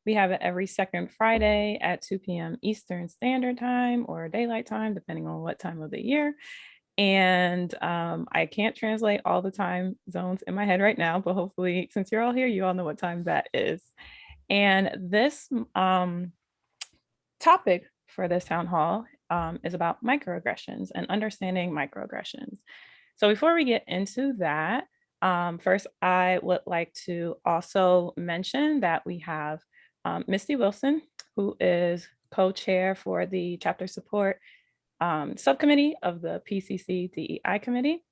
We have it every second Friday at 2 p.m. Eastern Standard Time or Daylight Time, depending on what time of the year. And I can't translate all the time zones in my head right now, but hopefully, since you're all here, you all know what time that is. And this topic for this town hall is about microaggressions and understanding microaggressions. So before we get into that, first, I would like to also mention that we have Misty Wilson, who is co-chair for the chapter support subcommittee of the PCC DEI committee.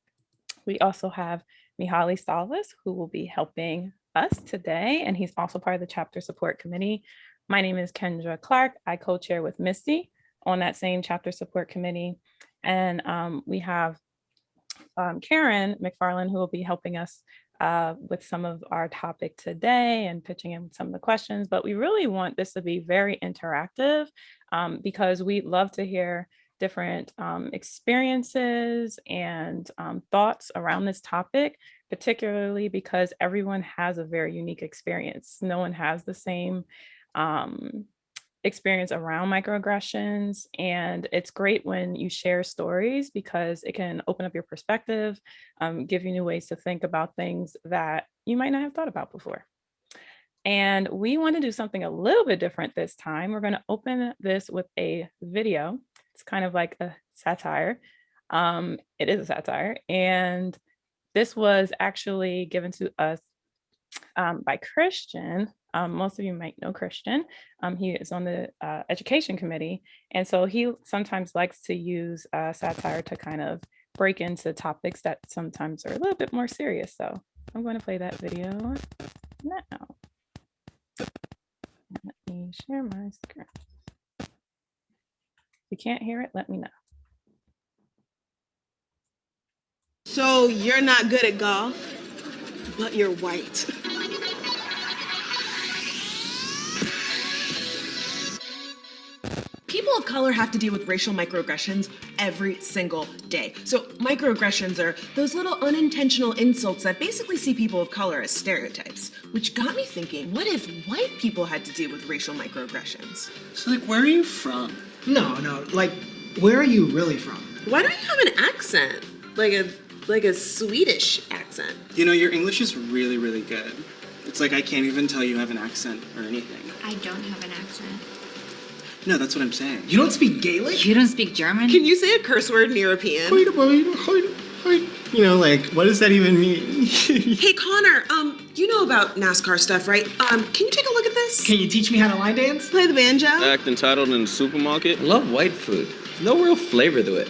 We also have Mihaly Salvis, who will be helping us today, and he's also part of the chapter support committee. My name is Kendra Clark. I co-chair with Misty on that same chapter support committee. And we have Karen McFarland, who will be helping us with some of our topic today and pitching in some of the questions. But we really want this to be very interactive because we love to hear different experiences and thoughts around this topic, particularly because everyone has a very unique experience. No one has the same experience around microaggressions. And it's great when you share stories because it can open up your perspective, give you new ways to think about things that you might not have thought about before. And we want to do something a little bit different this time. We're going to open this with a video. It's kind of like a satire. It is a satire. And this was actually given to us by Christian. Most of you might know Christian. He is on the education committee. And so he sometimes likes to use satire to kind of break into topics that sometimes are a little bit more serious. So I'm going to play that video now. Let me share my screen. If you can't hear it, let me know. So you're not good at golf, but you're white. People of color have to deal with racial microaggressions every single day. So microaggressions are those little unintentional insults that basically see people of color as stereotypes, which got me thinking, what if white people had to deal with racial microaggressions? So like, where are you from? No, like, where are you really from? Why don't you have an accent? Like a Swedish accent. You know, your English is really, really good. It's like I can't even tell you have an accent or anything. I don't have an accent. No, that's what I'm saying. You don't speak Gaelic? You don't speak German? Can you say a curse word in European? You know, like, what does that even mean? Hey Connor, you know about NASCAR stuff, right? Can you take a look at this? Can you teach me how to line dance? Play the banjo? Act entitled in the supermarket. I love white food. No real flavor to it.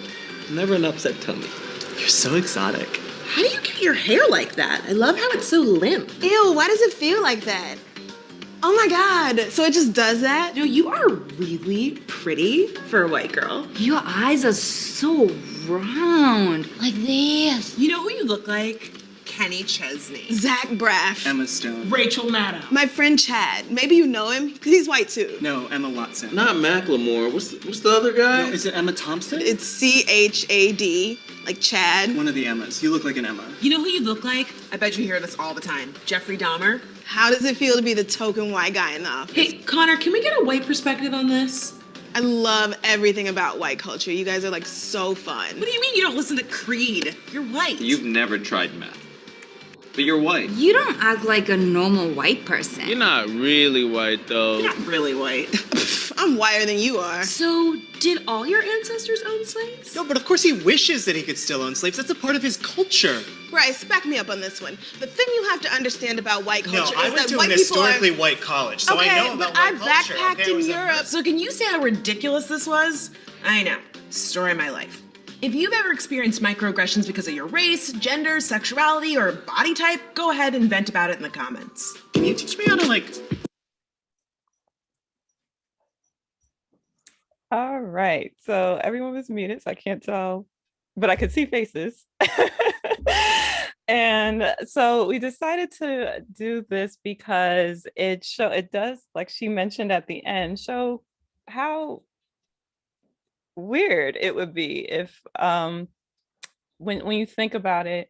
Never an upset tummy. You're so exotic. How do you get your hair like that? I love how it's so limp. Ew, why does it feel like that? Oh my God, so it just does that? No, you are really pretty for a white girl. Your eyes are so round, like this. You know who you look like? Kenny Chesney. Zach Braff. Emma Stone. Rachel Maddow. My friend Chad. Maybe you know him, because he's white too. No, Emma Watson. Not Macklemore. What's the other guy? No, is it Emma Thompson? It's C-H-A-D, like Chad. One of the Emmas. You look like an Emma. You know who you look like? I bet you hear this all the time. Jeffrey Dahmer. How does it feel to be the token white guy in the office? Hey, Connor, can we get a white perspective on this? I love everything about white culture. You guys are like so fun. What do you mean you don't listen to Creed? You're white. You've never tried meth. But you're white. You don't act like a normal white person. You're not really white, though. You're not really white. I'm whiter than you are. So, did all your ancestors own slaves? No, but of course he wishes that he could still own slaves. That's a part of his culture. Bryce, back me up on this one. The thing you have to understand about white culture I is went that to white an people are... historically white college, so I know about I white culture. backpacked Okay, in Europe. So can you say how ridiculous this was? I know. Story of my life. If you've ever experienced microaggressions because of your race, gender, sexuality, or body type, go ahead and vent about it in the comments. Can you teach me how to, like... All right, so everyone was muted, so I can't tell, but I could see faces. And so we decided to do this because it does, like she mentioned at the end, show how weird it would be if when you think about it,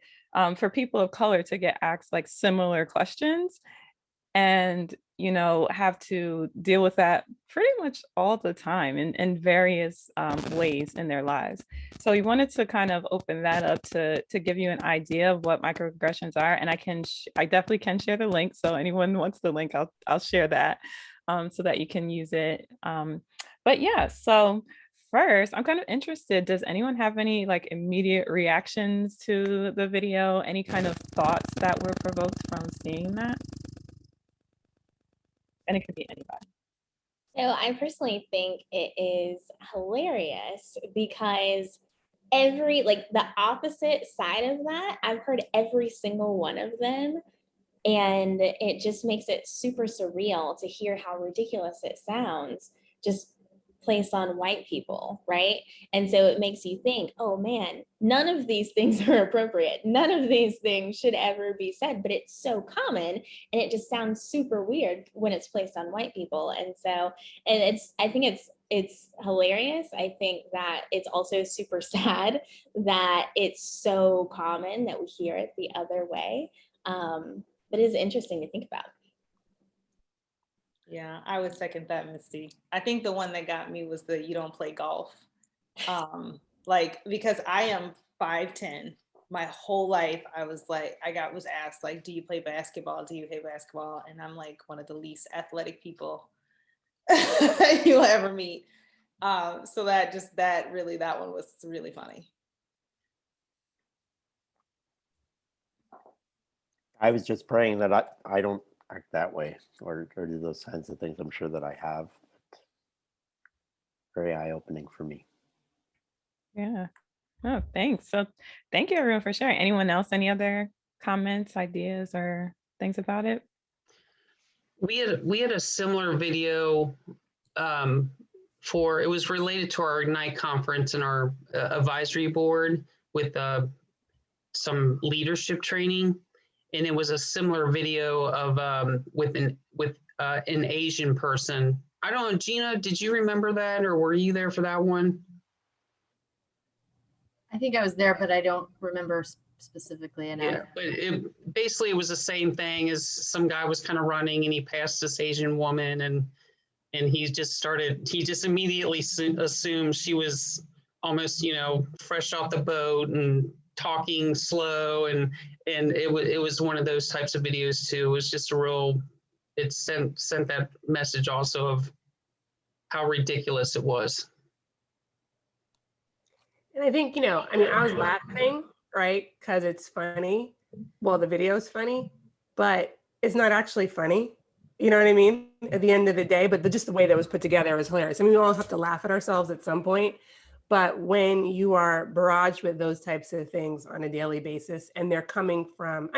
for people of color to get asked like similar questions, and have to deal with that pretty much all the time in various ways in their lives. So we wanted to kind of open that up to give you an idea of what microaggressions are, and I definitely can share the link. So anyone wants the link, I'll share that so that you can use it. But yeah, so first, I'm kind of interested. Does anyone have any like immediate reactions to the video? Any kind of thoughts that were provoked from seeing that? And it could be anybody. So I personally think it is hilarious because like the opposite side of that, I've heard every single one of them. And it just makes it super surreal to hear how ridiculous it sounds, just placed on white people, right? And so it makes you think, oh man, none of these things are appropriate. None of these things should ever be said, but it's so common and it just sounds super weird when it's placed on white people. And so, I think it's hilarious. I think that it's also super sad that it's so common that we hear it the other way. But it is interesting to think about. Yeah, I would second that, Misty. I think the one that got me was the "you don't play golf." Like, because I am 5'10", my whole life I was asked like, do you play basketball? Do you play basketball? And I'm like one of the least athletic people you'll ever meet. So that one was really funny. I was just praying that I don't act that way or do those kinds of things. I'm sure that I have. Very eye-opening for me. Yeah. Oh, thanks. So thank you everyone for sharing. Anyone else, any other comments, ideas, or things about it? We had a similar video it was related to our Ignite conference and our advisory board with some leadership training. And it was a similar video of with an Asian person. I don't know, Gina, did you remember that, or were you there for that one? I think I was there, but I don't remember specifically. Yeah, but it was the same thing. As some guy was kind of running and he passed this Asian woman and he just immediately assumed she was almost, fresh off the boat and talking slow, and it was one of those types of videos too. It was just it sent that message also of how ridiculous it was. And I think, I was laughing, right? Because it's funny. Well, the video is funny, but it's not actually funny. You know what I mean? At the end of the day, but just the way that was put together was hilarious. I mean, we all have to laugh at ourselves at some point, but when you are barraged with those types of things on a daily basis, and they're coming from,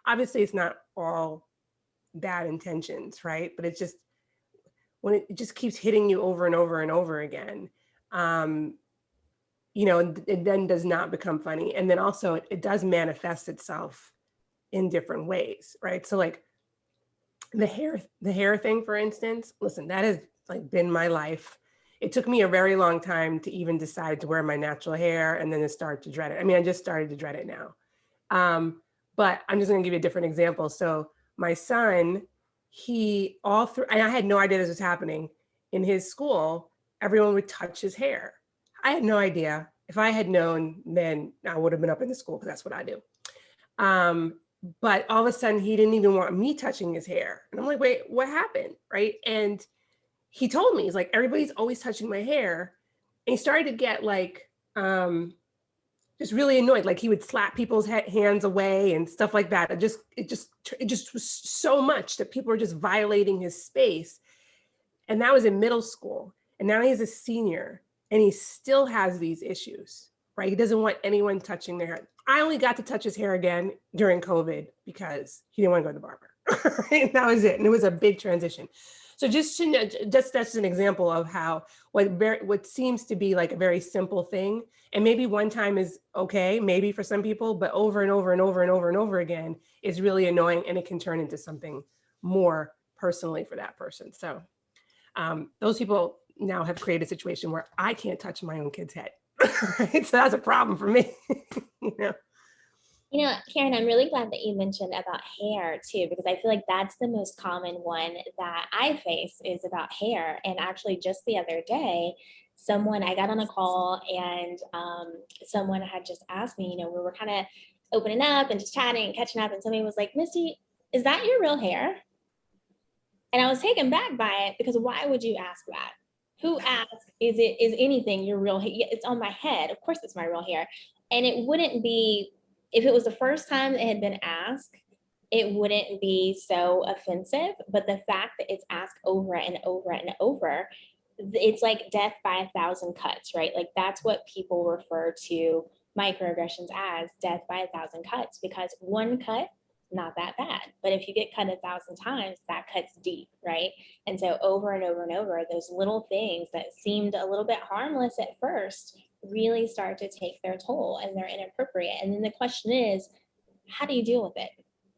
obviously it's not all bad intentions, right? But it's just, when it just keeps hitting you over and over and over again, it then does not become funny. And then also it does manifest itself in different ways, right? So like the hair thing, for instance, listen, that has like been my life. It took me a very long time to even decide to wear my natural hair and then to start to dread it. I just started to dread it now. But I'm just gonna give you a different example. So my son, and I had no idea this was happening. In his school, everyone would touch his hair. I had no idea. If I had known, then I would have been up in the school because that's what I do. But all of a sudden, he didn't even want me touching his hair. And I'm like, wait, what happened, right? And he told me, he's like, everybody's always touching my hair. And he started to get like, just really annoyed. Like he would slap people's hands away and stuff like that. It just was so much that people were just violating his space. And that was in middle school. And now he's a senior and he still has these issues, right? He doesn't want anyone touching their hair. I only got to touch his hair again during COVID because he didn't want to go to the barber. Right? That was it. And it was a big transition. So that's an example of how what seems to be like a very simple thing, and maybe one time is okay, maybe for some people, but over and over and over and over and over again is really annoying, and it can turn into something more personally for that person. So those people now have created a situation where I can't touch my own kid's head. Right? So that's a problem for me. You know, Karen, I'm really glad that you mentioned about hair too, because I feel like that's the most common one that I face is about hair. And actually, just the other day, I got on a call and someone had just asked me, you know, we were kind of opening up and just chatting and catching up. And somebody was like, Misty, is that your real hair? And I was taken back by it because why would you ask that? Who asked, is anything your real hair? Yeah, it's on my head. Of course it's my real hair. And it wouldn't be, if it was the first time it had been asked, it wouldn't be so offensive. But the fact that it's asked over and over and over, it's like death by 1,000 cuts, right? Like that's what people refer to microaggressions as, death by 1,000 cuts, because one cut, not that bad. But if you get cut 1,000 times, that cuts deep, right? And so over and over and over, those little things that seemed a little bit harmless at first really start to take their toll and they're inappropriate. And then the question is, how do you deal with it?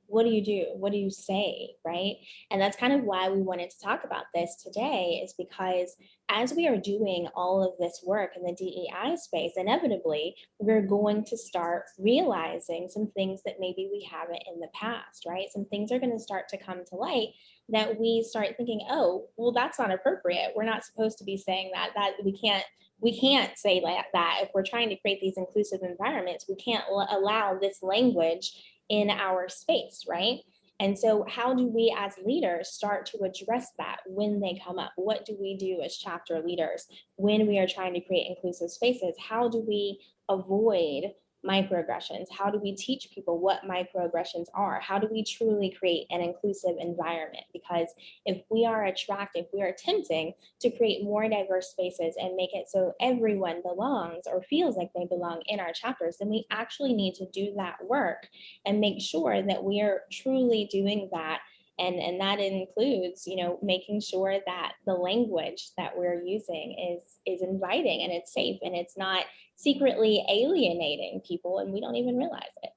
What do you do? What do you say? Right. And that's kind of why we wanted to talk about this today, is because as we are doing all of this work in the DEI space, inevitably, we're going to start realizing some things that maybe we haven't in the past, right? Some things are going to start to come to light that we start thinking, oh, well, that's not appropriate. We're not supposed to be saying that we can't say that if we're trying to create these inclusive environments, we can't allow this language in our space, right? And so how do we as leaders start to address that when they come up? What do we do as chapter leaders when we are trying to create inclusive spaces? How do we avoid microaggressions? How do we teach people what microaggressions are? How do we truly create an inclusive environment? Because if we are attempting to create more diverse spaces and make it so everyone belongs or feels like they belong in our chapters, then we actually need to do that work and make sure that we are truly doing that. And that includes, you know, making sure that the language that we're using is inviting and it's safe and it's not secretly alienating people and we don't even realize it.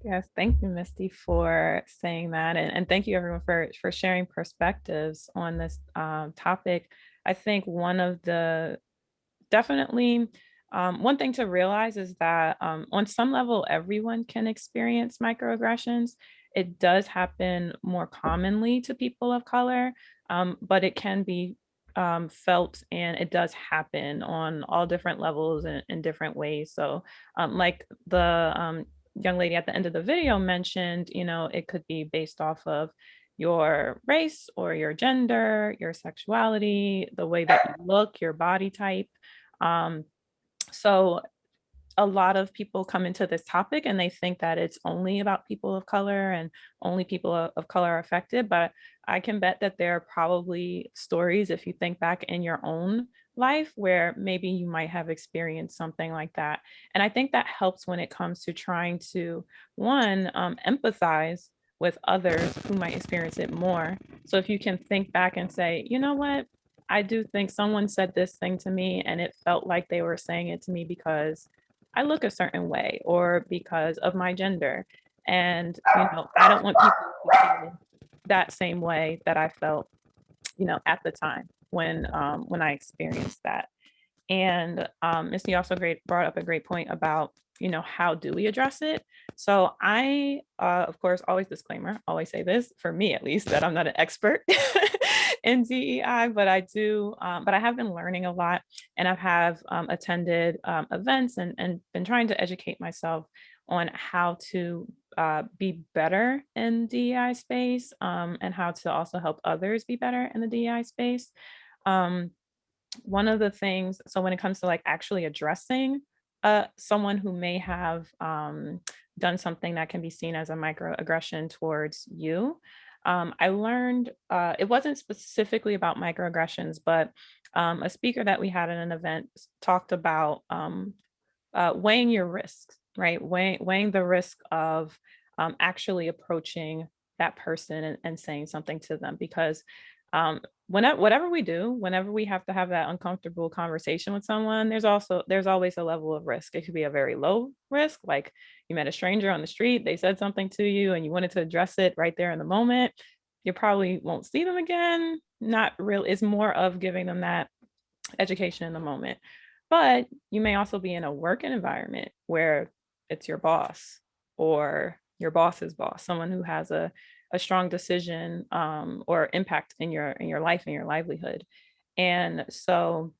Yes, thank you, Misty, for saying that. And thank you everyone for sharing perspectives on this topic. I think one of the definitely one thing to realize is that on some level, everyone can experience microaggressions. It does happen more commonly to people of color, but it can be felt and it does happen on all different levels and in different ways. So like the young lady at the end of the video mentioned, you know, it could be based off of your race or your gender, your sexuality, the way that you look, your body type. Um, so a lot of people come into this topic and they think that it's only about people of color and only people of color are affected. But I can bet that there are probably stories, if you think back in your own life, where maybe you might have experienced something like that. And I think that helps when it comes to trying to, one, empathize with others who might experience it more. So if you can think back and say, you know what, I do think someone said this thing to me and it felt like they were saying it to me because I look a certain way or because of my gender. And, you know, I don't want people to feel that same way that I felt, you know, at the time when I experienced that. And Missy also brought up a great point about, you know, how do we address it? So I, of course, always disclaimer, always say this, for me at least, that I'm not an expert in DEI, but I do, but I have been learning a lot and I have attended events and been trying to educate myself on how to be better in DEI space and how to also help others be better in the DEI space. One of the things, so when it comes to like actually addressing someone who may have done something that can be seen as a microaggression towards you, I learned it wasn't specifically about microaggressions, but a speaker that we had at an event talked about weighing your risks, right? Weighing the risk of actually approaching that person and saying something to them, because whatever we do, whenever we have to have that uncomfortable conversation with someone, there's always a level of risk. It could be a very low risk, like you met a stranger on the street, they said something to you and you wanted to address it right there in the moment. You probably won't see them again. Not real. It's more of giving them that education in the moment. But you may also be in a working environment where it's your boss or your boss's boss, someone who has a strong decision or impact in your life and your livelihood. And so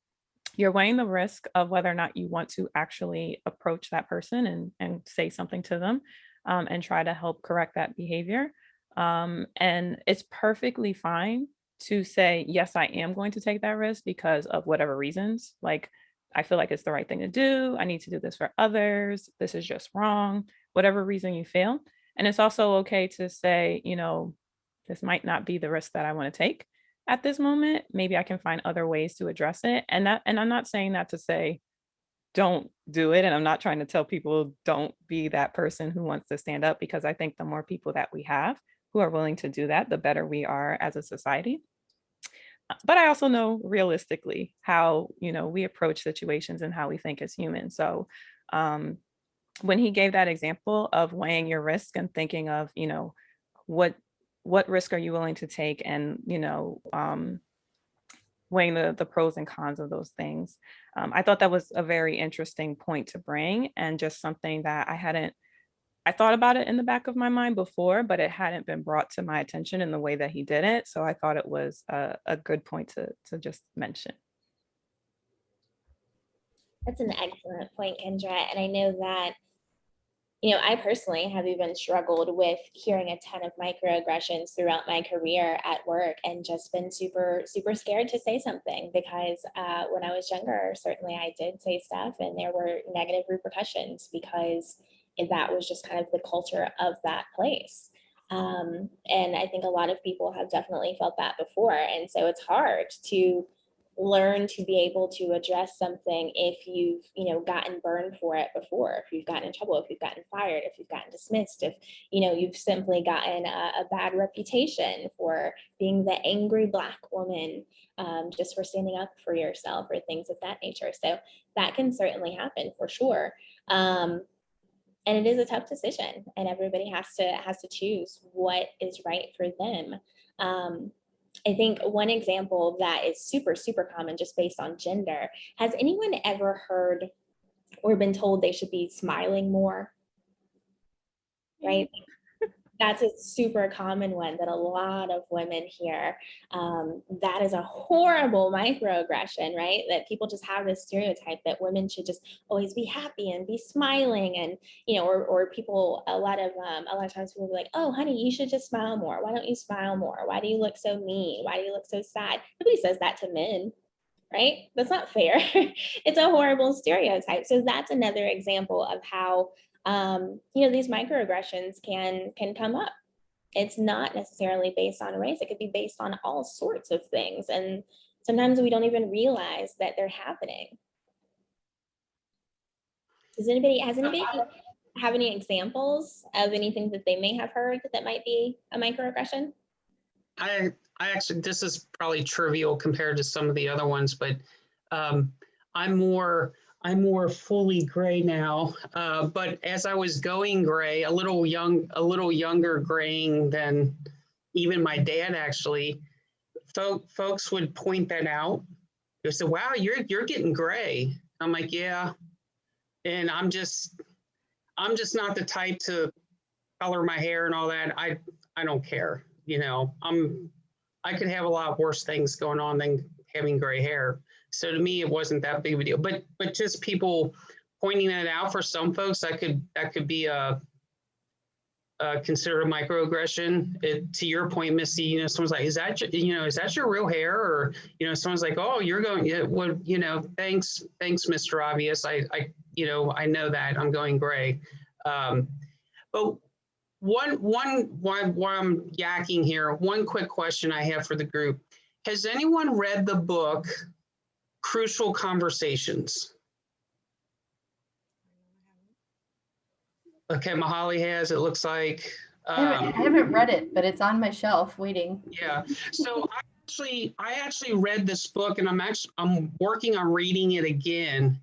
you're weighing the risk of whether or not you want to actually approach that person and say something to them and try to help correct that behavior. And it's perfectly fine to say, yes, I am going to take that risk because of whatever reasons. Like, I feel like it's the right thing to do. I need to do this for others. This is just wrong, whatever reason you feel. And it's also okay to say, this might not be the risk that I want to take at this moment. Maybe I can find other ways to address it. And I'm not saying that to say don't do it. And I'm not trying to tell people don't be that person who wants to stand up, because I think the more people that we have who are willing to do that, the better we are as a society. But I also know realistically how, we approach situations and how we think as humans. So um, when he gave that example of weighing your risk and thinking of, what what risk are you willing to take, and weighing the pros and cons of those things. I thought that was a very interesting point to bring, and just something that I thought about it in the back of my mind before, but it hadn't been brought to my attention in the way that he did it. So I thought it was a good point to just mention. That's an excellent point, Kendra. And I know that, I personally have even struggled with hearing a ton of microaggressions throughout my career at work, and just been super, super scared to say something because when I was younger, certainly I did say stuff and there were negative repercussions because that was just kind of the culture of that place. And I think a lot of people have definitely felt that before. And so it's hard to learn to be able to address something if you've gotten burned for it before, if you've gotten in trouble, if you've gotten fired, if you've gotten dismissed, if you've simply gotten a bad reputation for being the angry Black woman, just for standing up for yourself or things of that nature. So that can certainly happen for sure. And it is a tough decision, and everybody has to choose what is right for them. I think one example that is super, super common just based on gender, has anyone ever heard or been told they should be smiling more? Right? That's a super common one that a lot of women hear. That is a horrible microaggression, right? That people just have this stereotype that women should just always be happy and be smiling, and or people a lot of times people will be like, "Oh, honey, you should just smile more. Why don't you smile more? Why do you look so mean? Why do you look so sad?" Nobody says that to men, right? That's not fair. It's a horrible stereotype. So that's another example of how these microaggressions can come up. It's not necessarily based on race. It could be based on all sorts of things. And sometimes we don't even realize that they're happening. Has anybody have any examples of anything that they may have heard that might be a microaggression? I actually, this is probably trivial compared to some of the other ones, but I'm more fully gray now. But as I was going gray, a little younger graying than even my dad actually, folks would point that out. They said, "Wow, you're getting gray." I'm like, "Yeah," and I'm just not the type to color my hair and all that. I don't care. I could have a lot worse things going on than having gray hair. So to me, it wasn't that big of a deal. But just people pointing that out, for some folks, that could be considered a microaggression. To your point, Missy, someone's like, "Is that your real hair?" Or someone's like, "Oh, you're going, yeah, well, thanks, Mr. Obvious. I know that I'm going gray." But one I'm yakking here. One quick question I have for the group: has anyone read the book Crucial Conversations? Okay, Mahali has, it looks like. I haven't read it, but it's on my shelf waiting. Yeah, so I actually read this book, and I'm working on reading it again.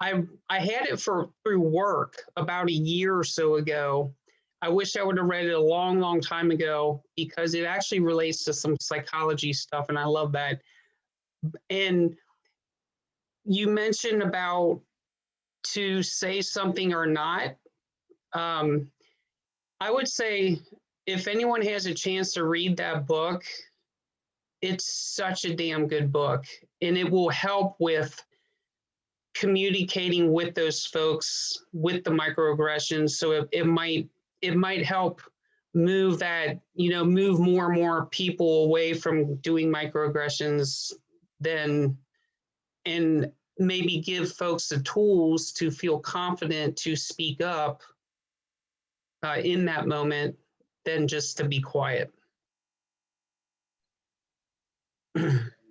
I had it through work about a year or so ago. I wish I would have read it a long, long time ago, because it actually relates to some psychology stuff, and I love that. And you mentioned about to say something or not. I would say if anyone has a chance to read that book, it's such a damn good book, and it will help with communicating with those folks with the microaggressions. So it might help move that, move more and more people away from doing microaggressions and maybe give folks the tools to feel confident to speak up in that moment than just to be quiet.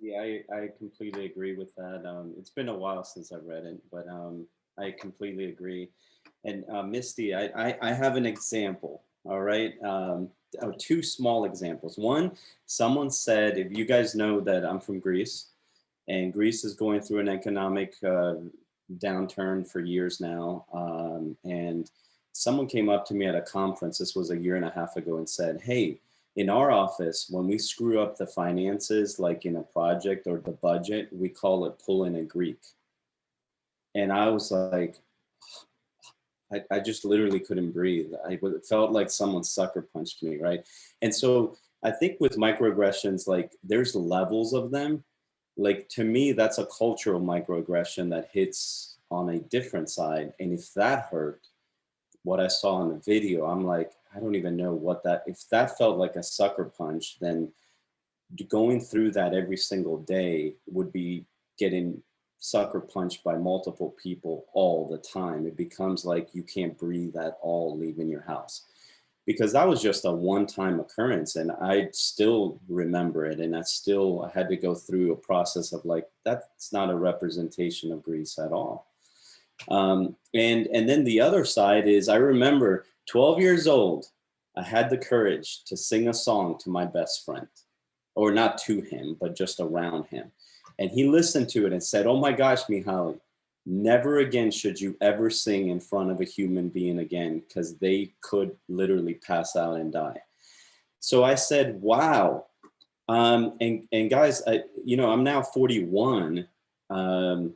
Yeah, I completely agree with that. It's been a while since I've read it, but I completely agree. And Misty, I have an example, all right? Two small examples. One, someone said, if you guys know that I'm from Greece, and Greece is going through an economic downturn for years now. And someone came up to me at a conference, this was a year and a half ago, and said, hey, in our office, when we screw up the finances, like in a project or the budget, we call it pulling a Greek. And I was like, I just literally couldn't breathe. It felt like someone sucker punched me, right? And so I think with microaggressions, like there's levels of them. Like to me, that's a cultural microaggression that hits on a different side. And if that hurt, what I saw in the video, I'm like, I don't even know what that, if that felt like a sucker punch, then going through that every single day would be getting sucker punched by multiple people all the time. It becomes like you can't breathe at all leaving your house. Because that was just a one-time occurrence, and I still remember it, and I had to go through a process of like, that's not a representation of Greece at all. And then the other side is, I remember 12 years old, I had the courage to sing a song to my best friend, or not to him, but just around him. And he listened to it and said, oh my gosh, Mihaly, never again should you ever sing in front of a human being again, because they could literally pass out and die. So I said, wow. And guys, I'm now 41. I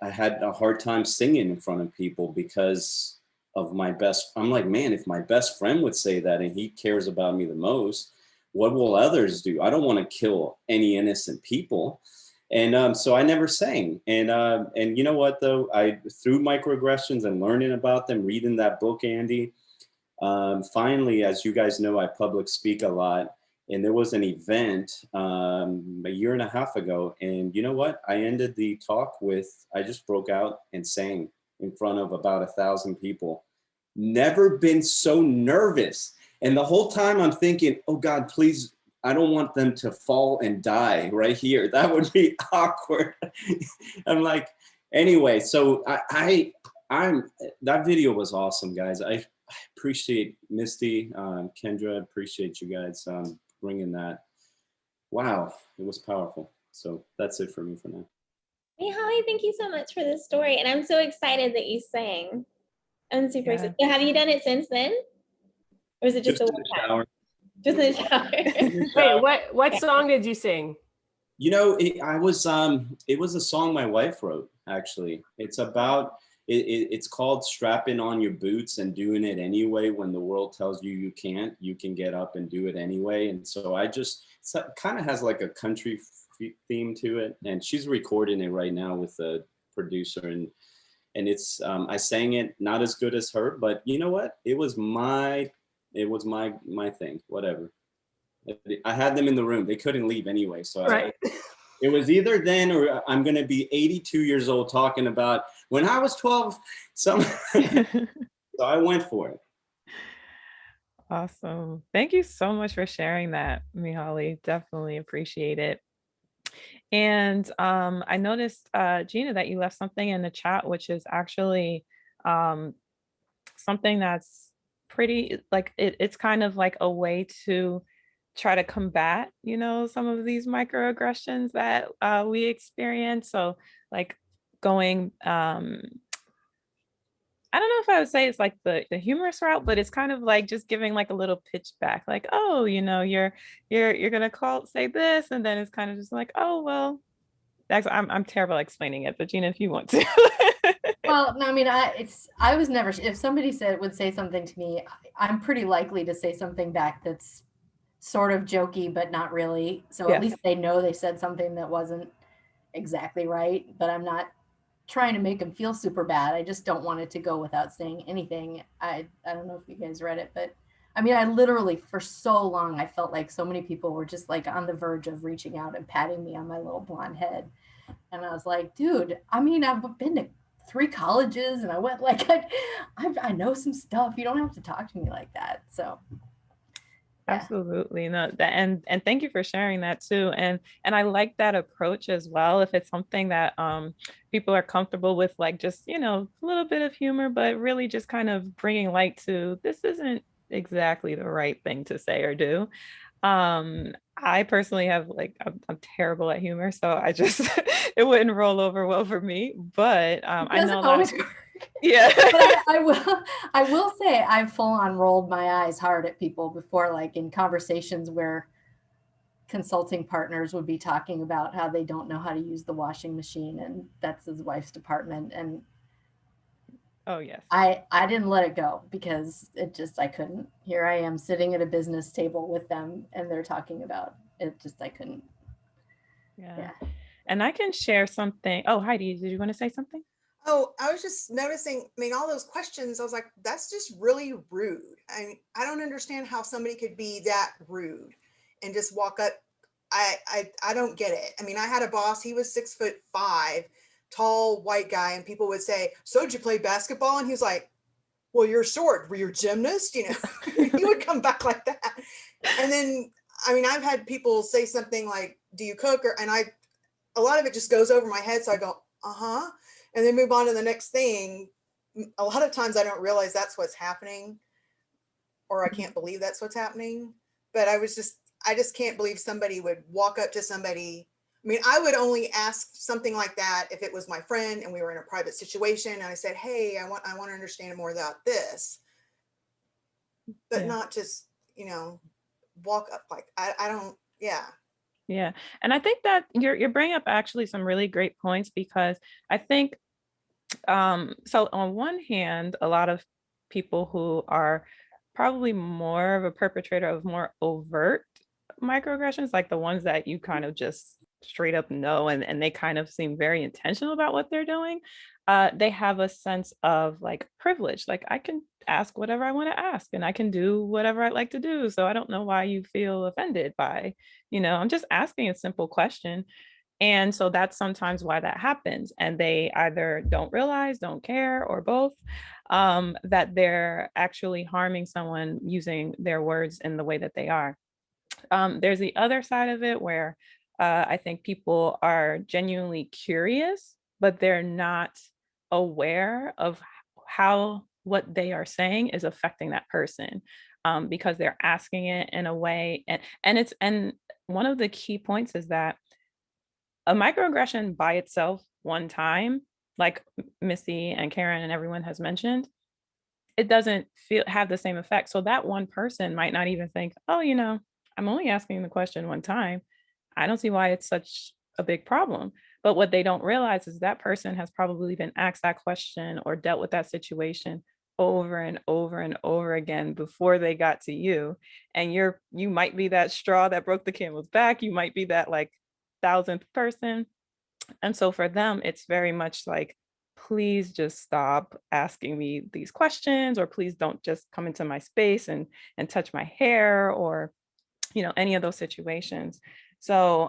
had a hard time singing in front of people because of I'm like, man, if my best friend would say that and he cares about me the most, what will others do? I don't want to kill any innocent people. And so I never sang. And you know what, though? Through microaggressions and learning about them, reading that book, Andy, finally, as you guys know, I public speak a lot. And there was an event a year and a half ago. And you know what? I ended the talk with, I just broke out and sang in front of about 1,000 people. Never been so nervous. And the whole time I'm thinking, oh God, please, I don't want them to fall and die right here. That would be awkward. I'm like, anyway, so that video was awesome, guys. I appreciate Misty, Kendra, appreciate you guys bringing that. Wow, it was powerful. So that's it for me for now. Hey, Holly, thank you so much for this story. And I'm so excited that you sang. I'm super excited. So have you done it since then? Or is it just a one time? Just in the shower. Wait, what song did you sing? You know, it was a song my wife wrote, actually. It's about, it's called Strapping On Your Boots and Doing It Anyway. When the world tells you you can't, you can get up and do it anyway. And so it kind of has like a country theme to it. And she's recording it right now with a producer. And it's, I sang it not as good as her, but you know what? It was my thing, whatever. I had them in the room. They couldn't leave anyway. So right. It was either then or I'm going to be 82 years old talking about when I was 12. So I went for it. Awesome. Thank you so much for sharing that, Mihaly. Definitely appreciate it. And I noticed, Gina, that you left something in the chat, which is actually something that's pretty, like, it's kind of like a way to try to combat, some of these microaggressions that we experience. So like going, I don't know if I would say it's like the humorous route, but it's kind of like just giving like a little pitch back, like, oh, you're gonna say this, and then it's kind of just like, oh, well, That's I'm terrible at explaining it, but Gina, if you want to. Well, no, I mean, I was never, if somebody would say something to me, I'm pretty likely to say something back that's sort of jokey, but not really. So Yeah. at least they know they said something that wasn't exactly right, but I'm not trying to make them feel super bad. I just don't want it to go without saying anything. I don't know if you guys read it, but I mean, I literally for so long, I felt like so many people were just like on the verge of reaching out and patting me on my little blonde head. And I was like, dude, I mean, I've been to 3 colleges and I went like, I know some stuff. You don't have to talk to me like that. So Absolutely. No, that and thank you for sharing that too. And I like that approach as well. If it's something that people are comfortable with, like just, a little bit of humor, but really just kind of bringing light to this isn't exactly the right thing to say or do. I personally have like I'm terrible at humor, so I just it wouldn't roll over well for me. But I know a lot of people. Yeah. But I will say I've full on rolled my eyes hard at people before, like in conversations where consulting partners would be talking about how they don't know how to use the washing machine and that's his wife's department. And oh yes, I didn't let it go because I couldn't. Here I am sitting at a business table with them and they're talking about it. I couldn't. Yeah. And I can share something. Oh, Heidi, did you want to say something? Oh, I was just noticing, I mean, all those questions, I was like, that's just really rude. I don't understand how somebody could be that rude and just walk up. I don't get it. I mean, I had a boss, he was 6'5", tall white guy, and people would say, so did you play basketball? And he was like, well, you're short. Were you a gymnast? He would come back like that. And then, I mean, I've had people say something like, do you cook? A lot of it just goes over my head. So I go, uh-huh. And then move on to the next thing. A lot of times I don't realize that's what's happening, or I can't believe that's what's happening. But I just can't believe somebody would walk up to somebody. I mean, I would only ask something like that if it was my friend and we were in a private situation and I said, hey, I want to understand more about this. But not just, walk up like, I don't, yeah. Yeah. And I think that you're bringing up actually some really great points, because I think, so on one hand, a lot of people who are probably more of a perpetrator of more overt microaggressions, like the ones that you kind of just straight up know, and they kind of seem very intentional about what they're doing. They have a sense of like privilege, like I can ask whatever I want to ask and I can do whatever I'd like to do. So I don't know why you feel offended by, I'm just asking a simple question. And so that's sometimes why that happens. And they either don't realize, don't care, or both, that they're actually harming someone using their words in the way that they are. There's the other side of it where I think people are genuinely curious, but they're not aware of how what they are saying is affecting that person, because they're asking it in a way. And one of the key points is that a microaggression by itself one time, like Missy and Karen and everyone has mentioned, it doesn't have the same effect. So that one person might not even think, oh, I'm only asking the question one time. I don't see why it's such a big problem. But what they don't realize is that person has probably been asked that question or dealt with that situation over and over and over again before they got to you. And you might be that straw that broke the camel's back. You might be that like 1,000th person. And so for them, it's very much like, please just stop asking me these questions, or please don't just come into my space and touch my hair, or any of those situations. So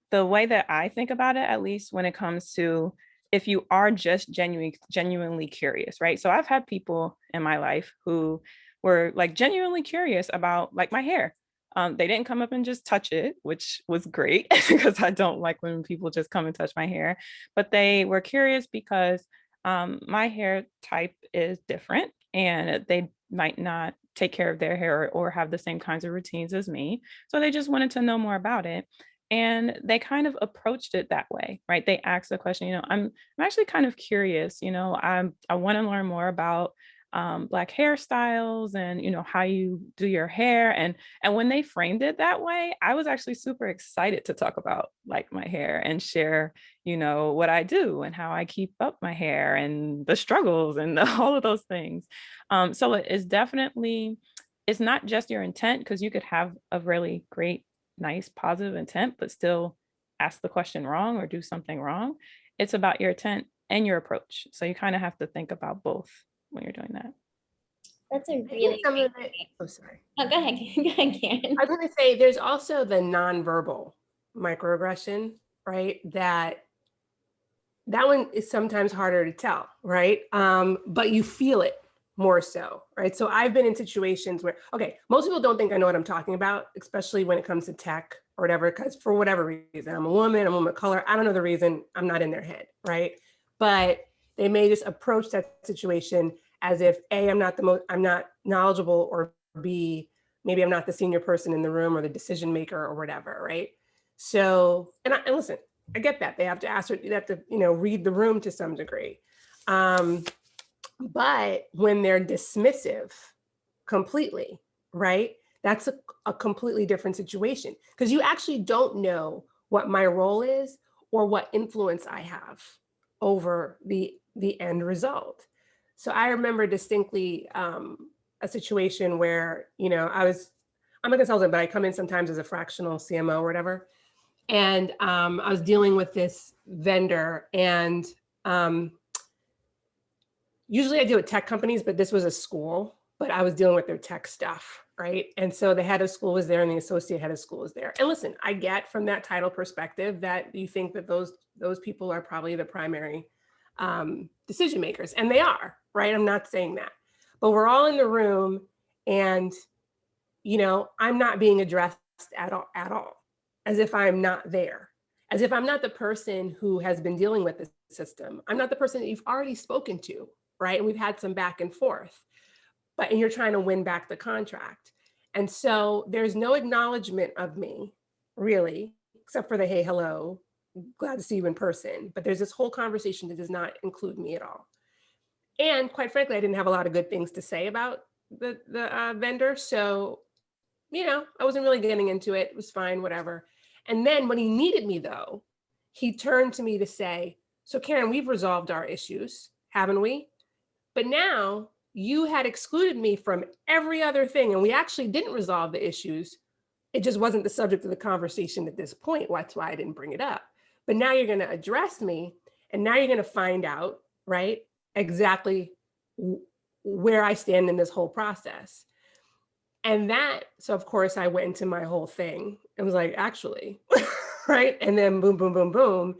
the way that I think about it, at least when it comes to if you are just genuinely curious, right? So I've had people in my life who were like genuinely curious about like my hair. They didn't come up and just touch it, which was great because I don't like when people just come and touch my hair, but they were curious because my hair type is different and they might not take care of their hair or have the same kinds of routines as me. So they just wanted to know more about it. And they kind of approached it that way, right? They asked the question, I'm actually kind of curious, I want to learn more about Black hairstyles and, you know, how you do your hair. And when they framed it that way, I was actually super excited to talk about like my hair and share, you know, what I do and how I keep up my hair and the struggles and all of those things. So it is definitely, it's not just your intent, because you could have a really great, nice, positive intent, but still ask the question wrong or do something wrong. It's about your intent and your approach. So you kind of have to think about both when you're doing that. That's a I think really some great of it, point. oh, sorry. Oh, go ahead. Go ahead, Karen. I was going to say there's also the nonverbal microaggression, right? That one is sometimes harder to tell, right? But you feel it more so, right? So I've been in situations where, okay, most people don't think I know what I'm talking about, especially when it comes to tech or whatever, because for whatever reason, I'm a woman of color. I don't know the reason, I'm not in their head, right? But they may just approach that situation as if A, I'm not knowledgeable, or B, maybe I'm not the senior person in the room or the decision maker or whatever, right? So, and listen, I get that. They have to ask, you have to, you know, read the room to some degree. But when they're dismissive completely, right? That's a completely different situation, because you actually don't know what my role is or what influence I have over the end result. So I remember distinctly a situation where, you know, I'm a consultant, but I come in sometimes as a fractional CMO or whatever. And I was dealing with this vendor, and usually I deal with tech companies, but this was a school, but I was dealing with their tech stuff, right? And so the head of school was there and the associate head of school was there. And listen, I get from that title perspective that you think that those people are probably the primary decision makers, and they are, right? I'm not saying that, but we're all in the room, and, you know, I'm not being addressed at all, as if I'm not there, as if I'm not the person who has been dealing with the system. I'm not the person that you've already spoken to, right? And we've had some back and forth, and you're trying to win back the contract. And so there's no acknowledgement of me, really, except for the, hey, hello, glad to see you in person. But there's this whole conversation that does not include me at all. And quite frankly, I didn't have a lot of good things to say about the vendor. So, you know, I wasn't really getting into it. It was fine, whatever. And then when he needed me, though, he turned to me to say, so Karen, we've resolved our issues, haven't we? But now you had excluded me from every other thing, and we actually didn't resolve the issues. It just wasn't the subject of the conversation at this point. That's why I didn't bring it up. But now you're going to address me, and now you're going to find out, right, exactly where I stand in this whole process. And so of course I went into my whole thing and was like, actually, right? And then boom, boom, boom, boom.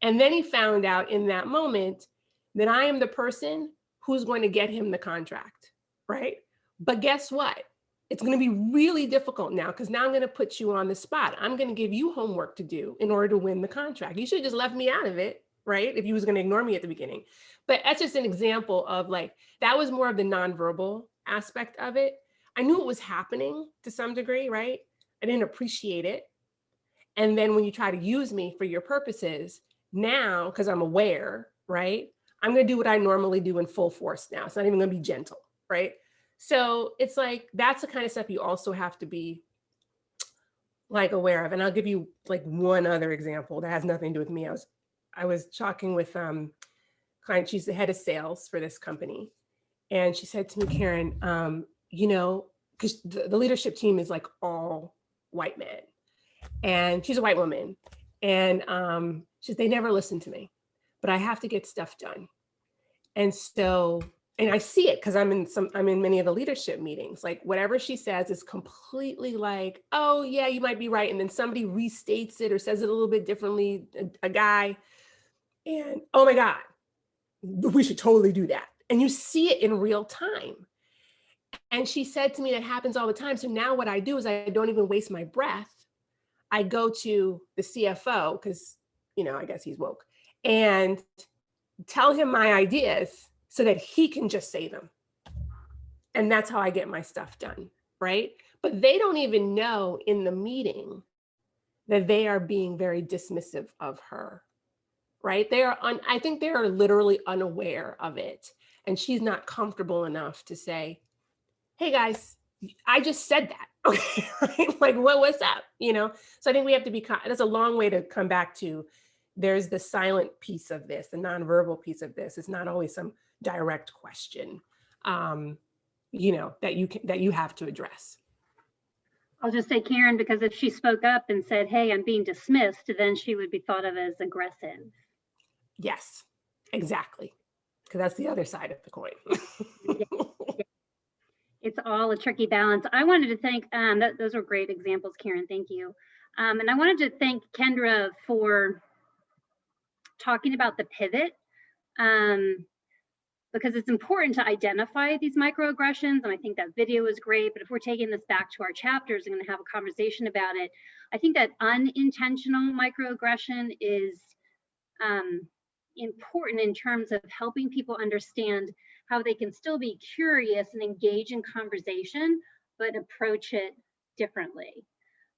And then he found out in that moment that I am the person who's going to get him the contract, right? But guess what? It's going to be really difficult now, because now I'm going to put you on the spot. I'm going to give you homework to do in order to win the contract. You should have just left me out of it, right? If you was going to ignore me at the beginning. But that's just an example of, like, that was more of the nonverbal aspect of it. I knew it was happening to some degree, right? I didn't appreciate it. And then when you try to use me for your purposes, now, because I'm aware, right? I'm going to do what I normally do in full force now. It's not even going to be gentle, right? So it's like, that's the kind of stuff you also have to be, like, aware of. And I'll give you like one other example that has nothing to do with me. I was talking with client, she's the head of sales for this company. And she said to me, Karen, you know, because the leadership team is like all white men, and she's a white woman. And she said, they never listen to me, but I have to get stuff done. And so, and I see it because I'm in many of the leadership meetings. Like, whatever she says is completely like, oh yeah, you might be right. And then somebody restates it or says it a little bit differently, a guy, and oh my God, we should totally do that. And you see it in real time. And she said to me, that happens all the time. So now what I do is I don't even waste my breath. I go to the CFO, because, you know, I guess he's woke, and tell him my ideas so that he can just say them. And that's how I get my stuff done, right? But they don't even know in the meeting that they are being very dismissive of her, right? I think they are literally unaware of it. and she's not comfortable enough to say, hey guys, I just said that. Okay, right? Like what's up? So I think we have to be, that's a long way to come back to, there's the silent piece of this, the nonverbal piece of this. It's not always some direct question, that you have to address. I'll just say Karen, because if she spoke up and said, hey, I'm being dismissed, then she would be thought of as aggressive. Yes, exactly. Because that's the other side of the coin. It's all a tricky balance. I wanted to thank, those were great examples, Karen, thank you. And I wanted to thank Kendra for talking about the pivot, because it's important to identify these microaggressions. And I think that video is great, but if we're taking this back to our chapters and gonna have a conversation about it, I think that unintentional microaggression is important in terms of helping people understand how they can still be curious and engage in conversation, but approach it differently.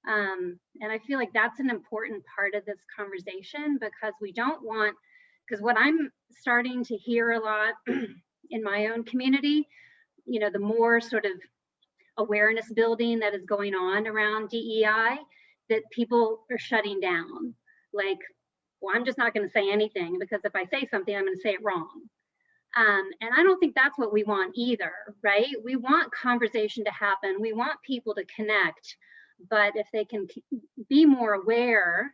And I feel like that's an important part of this conversation, because we don't want, because what I'm starting to hear a lot in my own community, the more sort of awareness building that is going on around DEI, that people are shutting down. Like, well, I'm just not going to say anything, because if I say something, I'm going to say it wrong. And I don't think that's what we want either, right? We want conversation to happen. We want people to connect, but if they can be more aware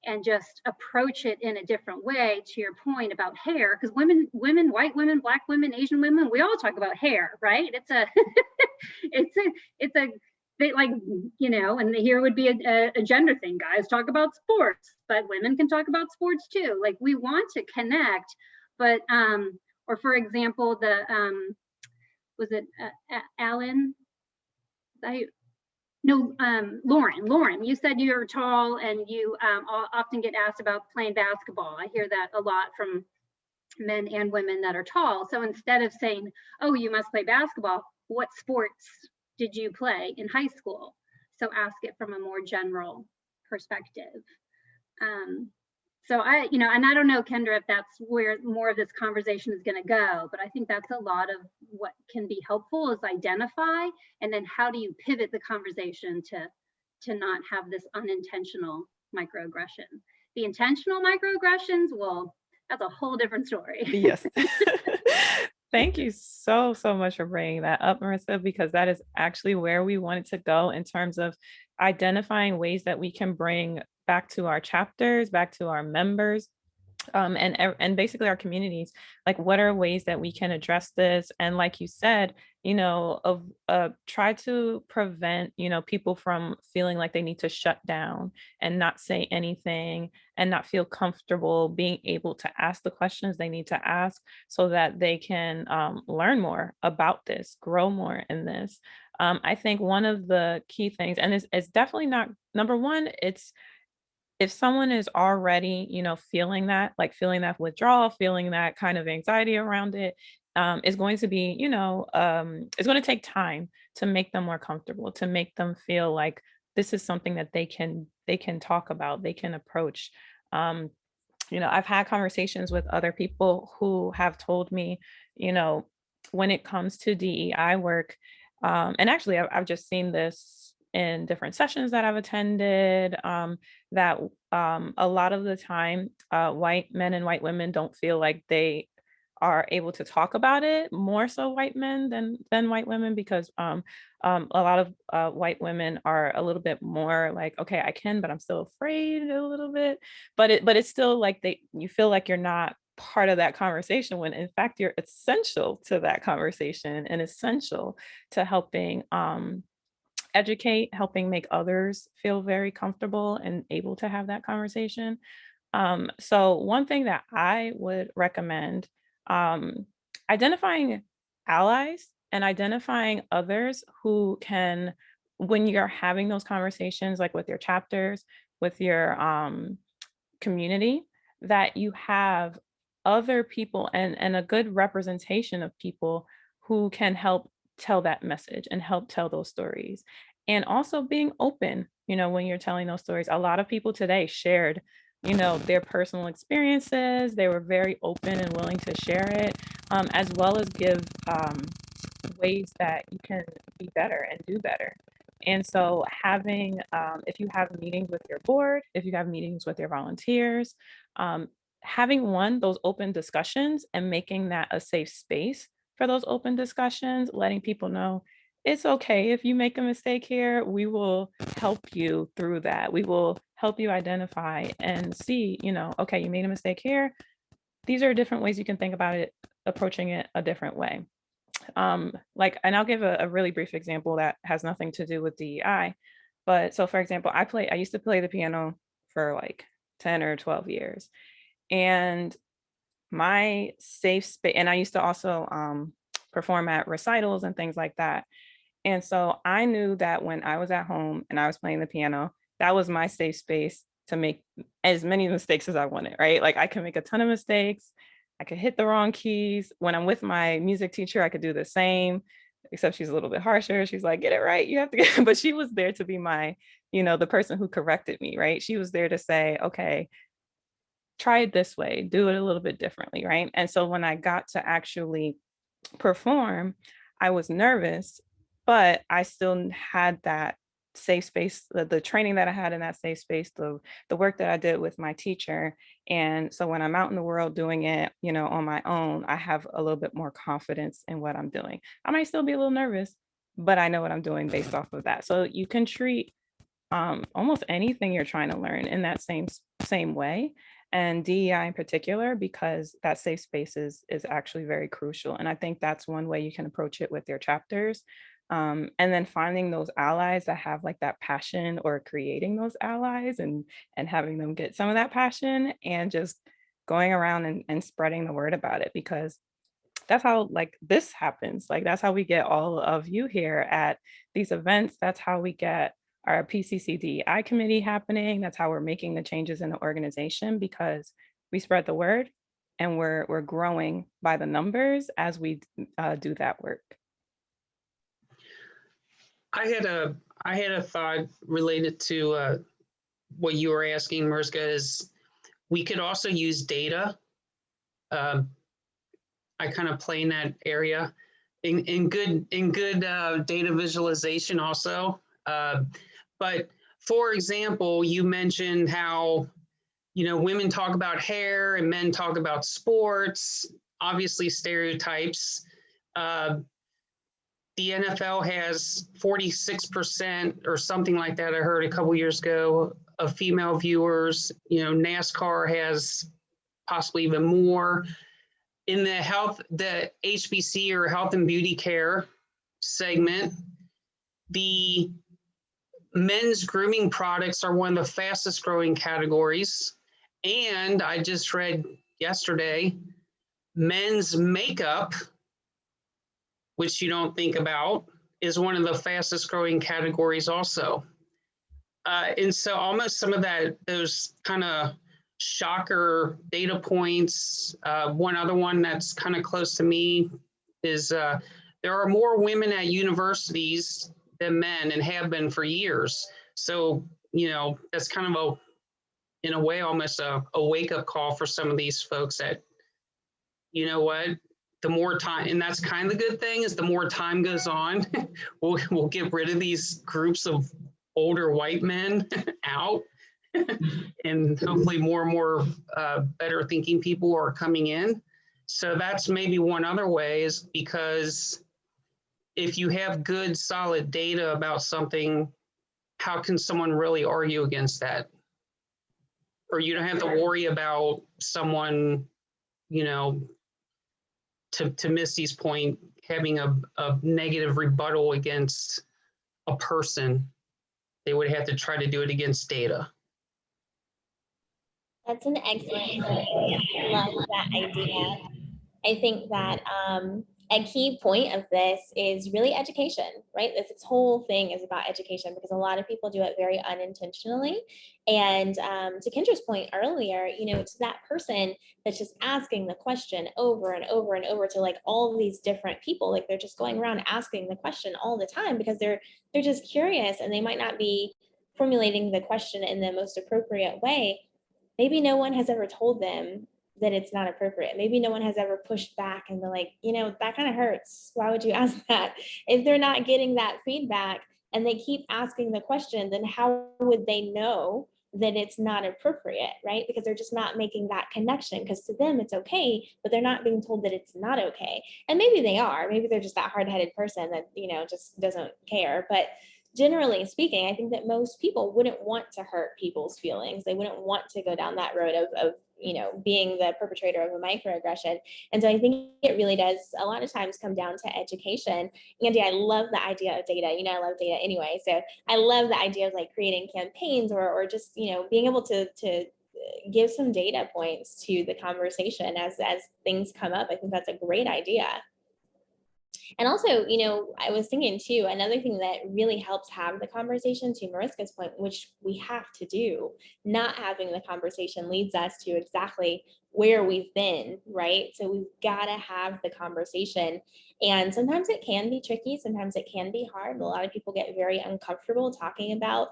and just approach it in a different way, to your point about hair, because women, white women, Black women, Asian women, we all talk about hair, right? It's a, they like, and here would be a gender thing. Guys talk about sports, but women can talk about sports too. Like, we want to connect, but, or for example, was it Alan? Lauren, you said you're tall and you often get asked about playing basketball. I hear that a lot from men and women that are tall. So instead of saying, oh, you must play basketball, what sports did you play in high school? So ask it from a more general perspective. So and I don't know, Kendra, if that's where more of this conversation is going to go, but I think that's a lot of what can be helpful, is identify, and then how do you pivot the conversation to not have this unintentional microaggression. The intentional microaggressions, well, that's a whole different story. Yes. Thank you so much for bringing that up, Marissa, because that is actually where we wanted to go in terms of identifying ways that we can bring back to our chapters, back to our members, and basically our communities, like what are ways that we can address this? And like you said, try to prevent, people from feeling like they need to shut down and not say anything and not feel comfortable being able to ask the questions they need to ask, so that they can learn more about this, grow more in this. I think one of the key things, and it's definitely not, number one, it's, if someone is already, feeling that withdrawal, feeling that kind of anxiety around it, is going to be, it's going to take time to make them more comfortable, to make them feel like this is something that they can talk about, they can approach. I've had conversations with other people who have told me, when it comes to DEI work, and actually I've just seen this in different sessions that I've attended, that a lot of the time, white men and white women don't feel like they are able to talk about it, more so white men than white women, because a lot of white women are a little bit more like, okay, I can, but I'm still afraid a little bit. But it's still like you feel like you're not part of that conversation, when in fact you're essential to that conversation and essential to helping educate, helping make others feel very comfortable and able to have that conversation. So one thing that I would recommend, identifying allies and identifying others who can, when you're having those conversations, like with your chapters, with your community, that you have other people and a good representation of people who can help tell that message and help tell those stories. And also being open, when you're telling those stories. A lot of people today shared, their personal experiences. They were very open and willing to share it. as well as give ways that you can be better and do better. And so having, if you have meetings with your board, if you have meetings with your volunteers, having those open discussions and making that a safe space for those open discussions, letting people know it's okay if you make a mistake here, we will help you through that. We will help you identify and see, okay, you made a mistake here. These are different ways you can think about it, approaching it a different way. And I'll give a really brief example that has nothing to do with DEI. But so for example, I used to play the piano for like 10 or 12 years. And my safe space, and I used to also perform at recitals and things like that. And so I knew that when I was at home and I was playing the piano, that was my safe space to make as many mistakes as I wanted, right? Like I could make a ton of mistakes. I could hit the wrong keys. When I'm with my music teacher, I could do the same, except she's a little bit harsher. She's like, get it right. You have to get, but she was there to be my, the person who corrected me, right? She was there to say, okay, try it this way, do it a little bit differently, right? And so when I got to actually perform, I was nervous, but I still had that safe space, the training that I had in that safe space, the work that I did with my teacher. And so when I'm out in the world doing it, on my own, I have a little bit more confidence in what I'm doing. I might still be a little nervous, but I know what I'm doing based off of that. So you can treat almost anything you're trying to learn in that same way, and DEI in particular, because that safe space is actually very crucial. And I think that's one way you can approach it with your chapters. And then finding those allies that have like that passion, or creating those allies and having them get some of that passion, and just going around and spreading the word about it, because that's how like this happens. Like that's how we get all of you here at these events. That's how we get our PCC DEI committee happening. That's how we're making the changes in the organization, because we spread the word and we're growing by the numbers as we do that work. I had a thought related to what you were asking, Mariska, is we could also use data. I kind of play in that area in good data visualization also. But for example, you mentioned how, women talk about hair and men talk about sports, obviously stereotypes. The NFL has 46% or something like that. I heard a couple years ago of female viewers. NASCAR has possibly even more. In the HBC, or health and beauty care segment, the men's grooming products are one of the fastest growing categories. And I just read yesterday, men's makeup, which you don't think about, is one of the fastest growing categories also. And so almost some of those kind of shocker data points. One other one that's kind of close to me is there are more women at universities than men, and have been for years. So, that's kind of in a way, almost a wake-up call for some of these folks that, what, the more time, and that's kind of the good thing, is the more time goes on, we'll get rid of these groups of older white men out, and hopefully more and more better thinking people are coming in. So that's maybe one other way, is because if you have good, solid data about something, how can someone really argue against that? Or you don't have to worry about someone, to Misty's point, having a negative rebuttal against a person. They would have to try to do it against data. That's an excellent point. I love that idea. I think that a key point of this is really education, right? This whole thing is about education, because a lot of people do it very unintentionally. And to Kendra's point earlier, to that person that's just asking the question over and over and over to like all these different people, like they're just going around asking the question all the time because they're just curious, and they might not be formulating the question in the most appropriate way. Maybe no one has ever told them that it's not appropriate. Maybe no one has ever pushed back and been like, you know, that kind of hurts. Why would you ask that? If they're not getting that feedback and they keep asking the question, then how would they know that it's not appropriate, right? Because they're just not making that connection, because to them it's okay, but they're not being told that it's not okay. And maybe they are, maybe they're just that hard-headed person that, you know, just doesn't care. But generally speaking, I think that most people wouldn't want to hurt people's feelings. They wouldn't want to go down that road of you know, being the perpetrator of a microaggression. And so I think it really does a lot of times come down to education. Andy, I love the idea of data. You know, I love data anyway. So I love the idea of like creating campaigns or just, you know, being able to give some data points to the conversation as things come up. I think that's a great idea. And also, you know, I was thinking too, another thing that really helps have the conversation, to Mariska's point, which we have to do, not having the conversation leads us to exactly where we've been, right? So we've got to have the conversation. And sometimes it can be tricky. Sometimes it can be hard. A lot of people get very uncomfortable talking about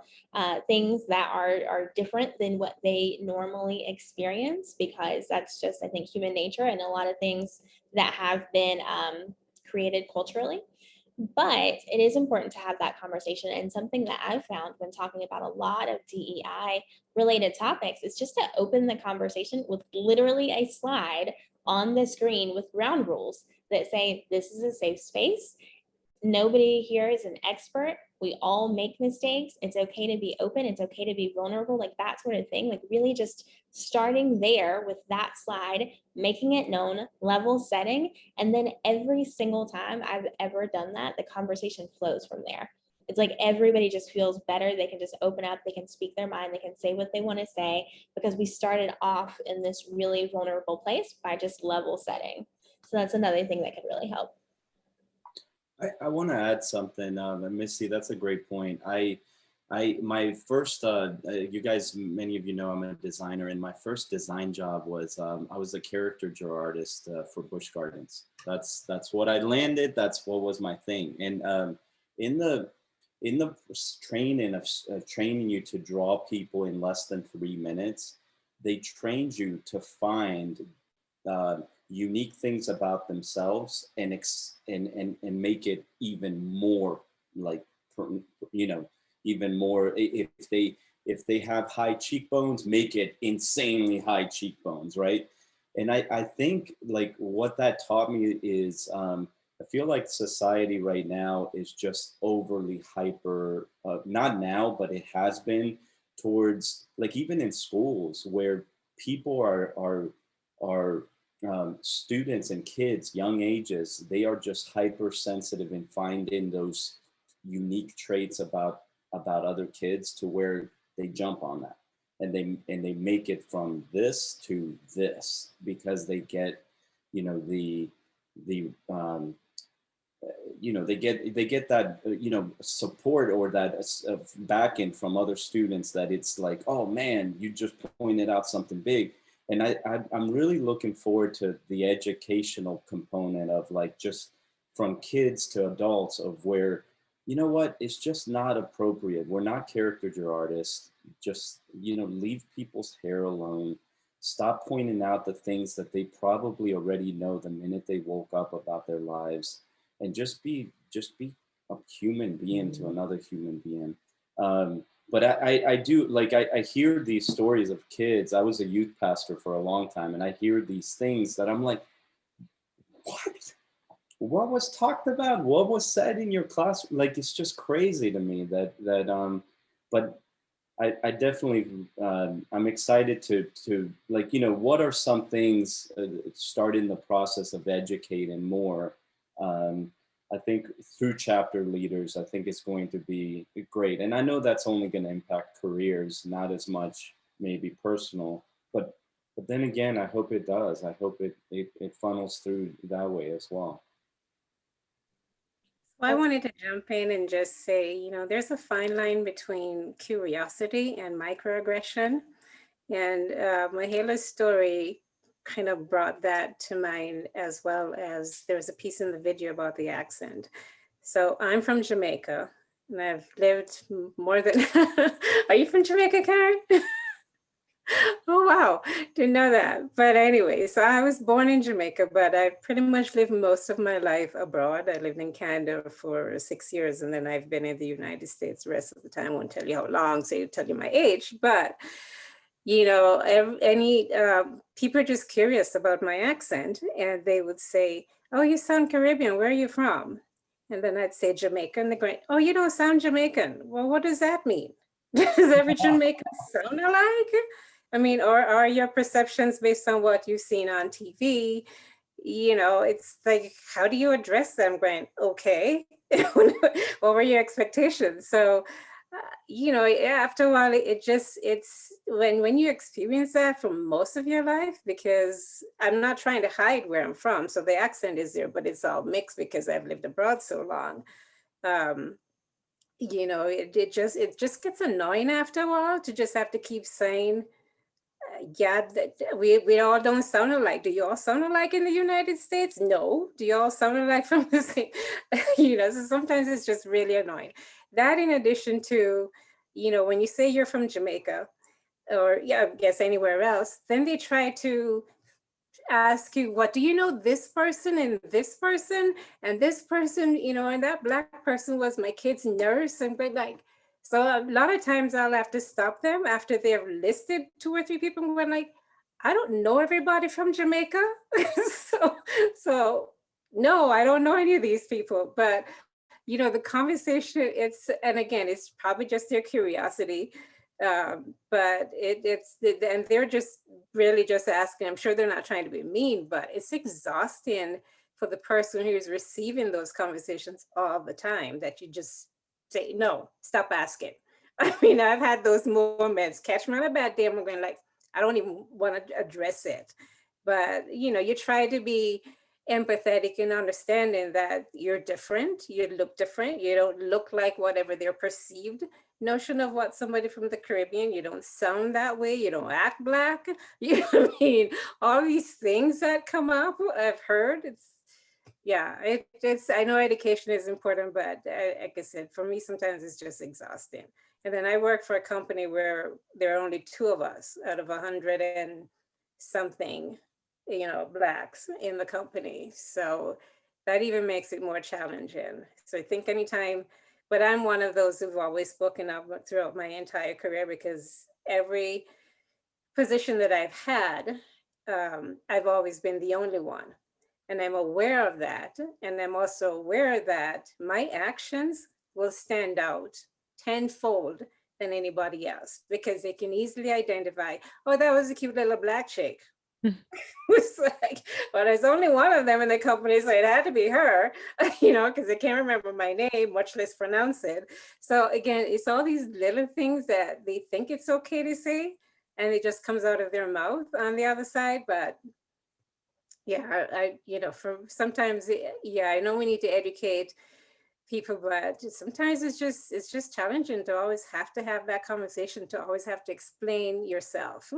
things that are different than what they normally experience, because that's just, I think, human nature, and a lot of things that have been created culturally. But it is important to have that conversation. And something that I've found when talking about a lot of DEI related topics is just to open the conversation with literally a slide on the screen with ground rules that say, this is a safe space. Nobody here is an expert. We all make mistakes. It's okay to be open. It's okay to be vulnerable, like that sort of thing. Like really just starting there with that slide, making it known, level setting. And then every single time I've ever done that, the conversation flows from there. It's like everybody just feels better. They can just open up, they can speak their mind, they can say what they want to say, because we started off in this really vulnerable place by just level setting. So that's another thing that could really help. I want to add something, and Missy, that's a great point. My first, you guys, many of you know I'm a designer, and my first design job was I was a caricature artist for Busch Gardens. That's what I landed. That's what was my thing. And in the training of training you to draw people in less than 3 minutes, they trained you to find unique things about themselves and make it even more like, you know, even more. If they have high cheekbones, make it insanely high cheekbones, right? And I think like what that taught me is I feel like society right now is just overly hyper, not now, but it has been, towards like even in schools where people are students and kids, young ages, they are just hypersensitive in finding those unique traits about other kids, to where they jump on that and they make it from this to this, because they get, you know, you know, they get that, you know, support or that backing from other students, that it's like, oh man, you just pointed out something big. And I'm really looking forward to the educational component of like just from kids to adults, of where, you know what, it's just not appropriate. We're not caricature artists. Just, you know, leave people's hair alone. Stop pointing out the things that they probably already know the minute they woke up about their lives, and just be a human being to another human being. But I do, like, I hear these stories of kids. I was a youth pastor for a long time, and I hear these things that I'm like, what was talked about? What was said in your class? Like, it's just crazy to me but I definitely, I'm excited to like, you know, what are some things, starting the process of educating more. I think through chapter leaders, I think it's going to be great. And I know that's only going to impact careers, not as much maybe personal, but then again, I hope it does. I hope it funnels through that way as well. Well, I wanted to jump in and just say, you know, there's a fine line between curiosity and microaggression. And Mahela's story kind of brought that to mind, as well as there was a piece in the video about the accent. So I'm from Jamaica, and I've lived more than, are you from Jamaica, Karen? Oh, wow. Didn't know that. But anyway, so I was born in Jamaica, but I pretty much lived most of my life abroad. I lived in Canada for 6 years, and then I've been in the United States the rest of the time. I won't tell you how long, so you tell you my age. But, any people are just curious about my accent, and they would say, "Oh, you sound Caribbean. Where are you from?" And then I'd say Jamaica, and they go, "Oh, you don't sound Jamaican." Well, what does that mean? Does every Jamaican sound alike? I mean, or are your perceptions based on what you've seen on TV? It's like, how do you address them? Going, okay, what were your expectations? So, after a while, it's when you experience that for most of your life, because I'm not trying to hide where I'm from. So the accent is there, but it's all mixed because I've lived abroad so long. It just gets annoying after a while to just have to keep saying, yeah, we all don't sound alike. Do you all sound alike in the United States? No. Do you all sound alike from the same? So sometimes it's just really annoying. That, in addition to, when you say you're from Jamaica, or yeah, I guess anywhere else, then they try to ask you, what do you know this person and this person and this person, and that Black person was my kid's nurse, and but like, so a lot of times I'll have to stop them after they've listed 2 or 3 people, and we're like, I don't know everybody from Jamaica. so no, I don't know any of these people, but the conversation, and again, it's probably just their curiosity. But and they're just really just asking. I'm sure they're not trying to be mean, but it's exhausting for the person who's receiving those conversations all the time, that you just say, no, stop asking. I mean, I've had those moments, catch me on a bad day, I'm going like, I don't even want to address it. But, you try to be empathetic and understanding that you're different, you look different, you don't look like whatever their perceived notion of what somebody from the Caribbean, you don't sound that way, you don't act Black. I mean, all these things that come up, I've heard. It's I know education is important, but like I said, for me, sometimes it's just exhausting. And then I work for a company where there are only 2 of us out of 100 and something, Blacks in the company. So that even makes it more challenging. So I think anytime, but I'm one of those who've always spoken up throughout my entire career, because every position that I've had, I've always been the only one. And I'm aware of that. And I'm also aware that my actions will stand out tenfold than anybody else, because they can easily identify, oh, that was a cute little Black chick. It's like, well, there's only one of them in the company, so it had to be her, because they can't remember my name, much less pronounce it. So again, it's all these little things that they think it's okay to say, and it just comes out of their mouth on the other side. But yeah, for sometimes, yeah, I know we need to educate people, but sometimes it's just challenging to always have to have that conversation, to always have to explain yourself.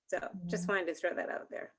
So just wanted to throw that out there.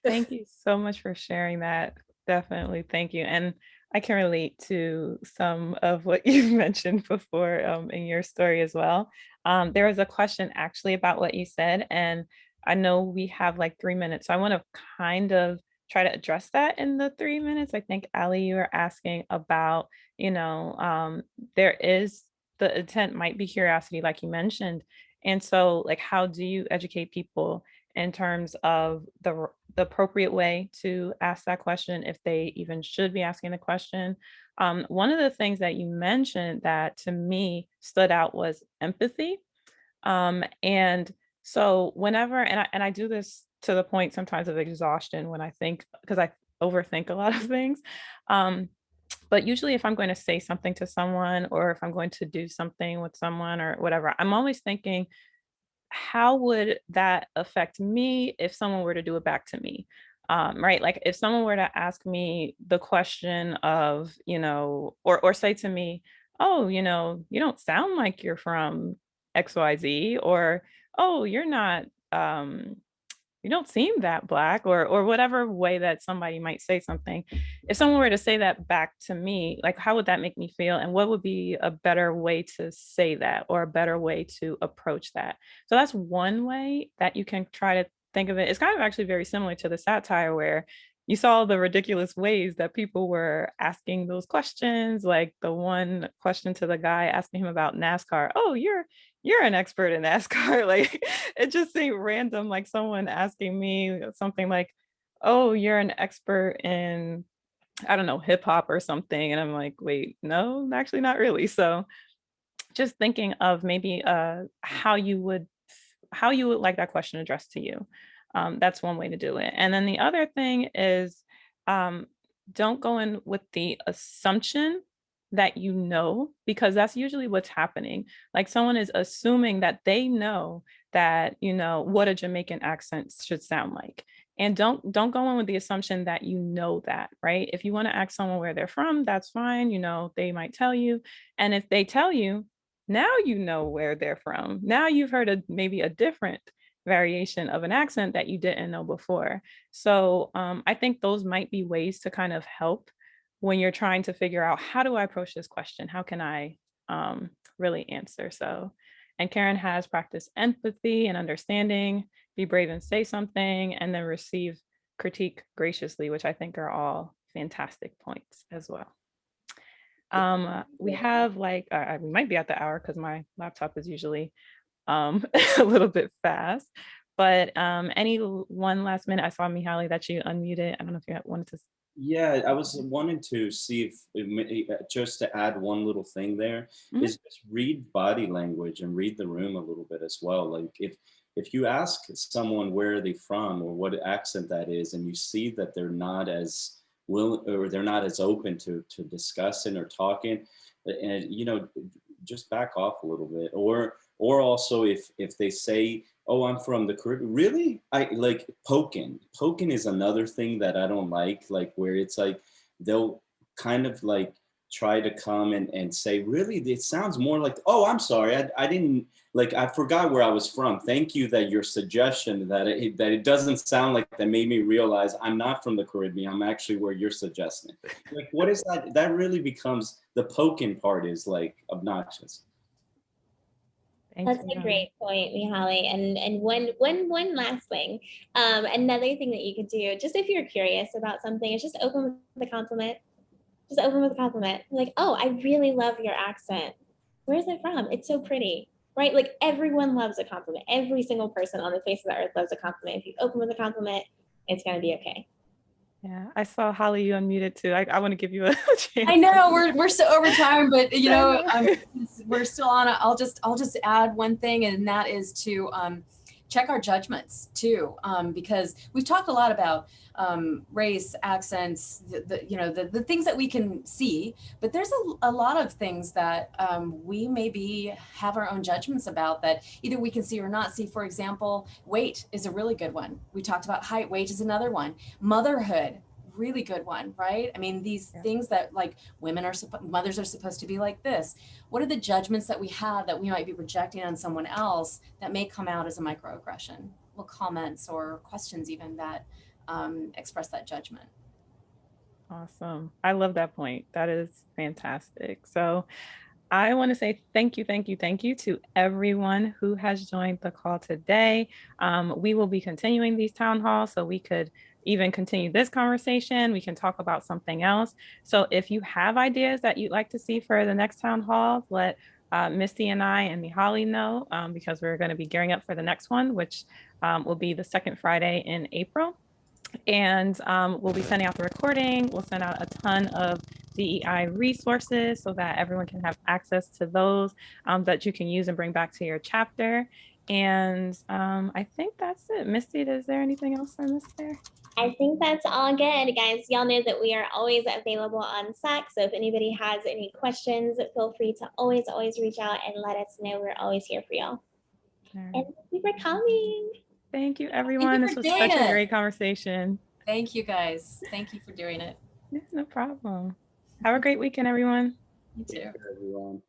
Thank you so much for sharing that. Definitely. Thank you. And I can relate to some of what you've mentioned before in your story as well. There was a question actually about what you said, and I know we have like 3 minutes, so I want to kind of try to address that in the 3 minutes. I think, Ali, you were asking about, there is the intent might be curiosity, like you mentioned. And so, like, how do you educate people in terms of the appropriate way to ask that question, if they even should be asking the question? One of the things that you mentioned that to me stood out was empathy. And so whenever, and I do this to the point sometimes of exhaustion when I think, because I overthink a lot of things. But usually if I'm going to say something to someone, or if I'm going to do something with someone or whatever, I'm always thinking, how would that affect me if someone were to do it back to me? Right? Like if someone were to ask me the question of, or say to me, oh, you don't sound like you're from XYZ, or, oh, you're not, you don't seem that Black, or whatever way that somebody might say something. If someone were to say that back to me, like, how would that make me feel? And what would be a better way to say that, or a better way to approach that? So that's one way that you can try to think of it. It's kind of actually very similar to the satire, where you saw the ridiculous ways that people were asking those questions, like the one question to the guy asking him about NASCAR. Oh, you're an expert in NASCAR. Like, it just seemed random, like someone asking me something like, oh, you're an expert in, I don't know, hip hop or something. And I'm like, wait, no, actually not really. So just thinking of maybe how you would like that question addressed to you. That's one way to do it. And then the other thing is, don't go in with the assumption that you know, because that's usually what's happening. Like, someone is assuming that they know that, what a Jamaican accent should sound like. And don't go in with the assumption that you know that, right? If you want to ask someone where they're from, that's fine. They might tell you. And if they tell you, now you know where they're from. Now you've heard maybe a different variation of an accent that you didn't know before. So I think those might be ways to kind of help when you're trying to figure out, how do I approach this question? How can I really answer? So, and Karen has practiced empathy and understanding, be brave and say something, and then receive critique graciously, which I think are all fantastic points as well. We have we might be at the hour because my laptop is usually a little bit fast, but any one last minute? I saw, Mihaly, that you unmuted. I don't know if you wanted to. Yeah, I was wanting to see if just to add one little thing there is just read body language and read the room a little bit as well. Like, if you ask someone where are they from or what accent that is, and you see that they're not as willing or they're not as open to discussing or talking, and just back off a little bit. Or also if they say, oh, I'm from the Caribbean. Really? I like poking. Poking is another thing that I don't like where it's like they'll kind of like try to come and say, really, it sounds more like, oh, I'm sorry. I didn't, I forgot where I was from. Thank you that your suggestion that it doesn't sound like that made me realize I'm not from the Caribbean. I'm actually where you're suggesting. Like, what is that? That really becomes, the poking part is like obnoxious. That's a great point, Mihaly. And one last thing, another thing that you could do, just if you're curious about something, is just open with a compliment. Just open with a compliment. Like, oh, I really love your accent. Where's it from? It's so pretty, right? Like, everyone loves a compliment. Every single person on the face of the earth loves a compliment. If you open with a compliment, it's gonna be okay. Yeah, I saw Holly, you unmuted too. I want to give you a chance. I know we're so over time, but we're still on. I'll just add one thing, and that is to check our judgments too, because we've talked a lot about race, accents, the things that we can see, but there's a lot of things that we maybe have our own judgments about that either we can see or not see. For example, weight is a really good one. We talked about height. Weight is another one. Motherhood, really good one, right? I mean, these things that like mothers are supposed to be like this. What are the judgments that we have that we might be projecting on someone else that may come out as a microaggression? Little comments or questions even that express that judgment. Awesome. I love that point. That is fantastic. So I want to say thank you to everyone who has joined the call today. We will be continuing these town halls, so we could even continue this conversation. We can talk about something else. So if you have ideas that you'd like to see for the next town hall, let Misty and I and Mihaly know, because we're going to be gearing up for the next one, which will be the second Friday in April. And we'll be sending out the recording. We'll send out a ton of DEI resources so that everyone can have access to those that you can use and bring back to your chapter. And I think that's it. Misty, is there anything else I missed there? I think that's all good, guys. Y'all know that we are always available on Slack. So if anybody has any questions, feel free to always reach out and let us know. We're always here for y'all. And thank you for coming. Thank you, everyone. This was such a great conversation. Thank you, guys. Thank you for doing it. Yeah, no problem. Have a great weekend, everyone. You too. Everyone.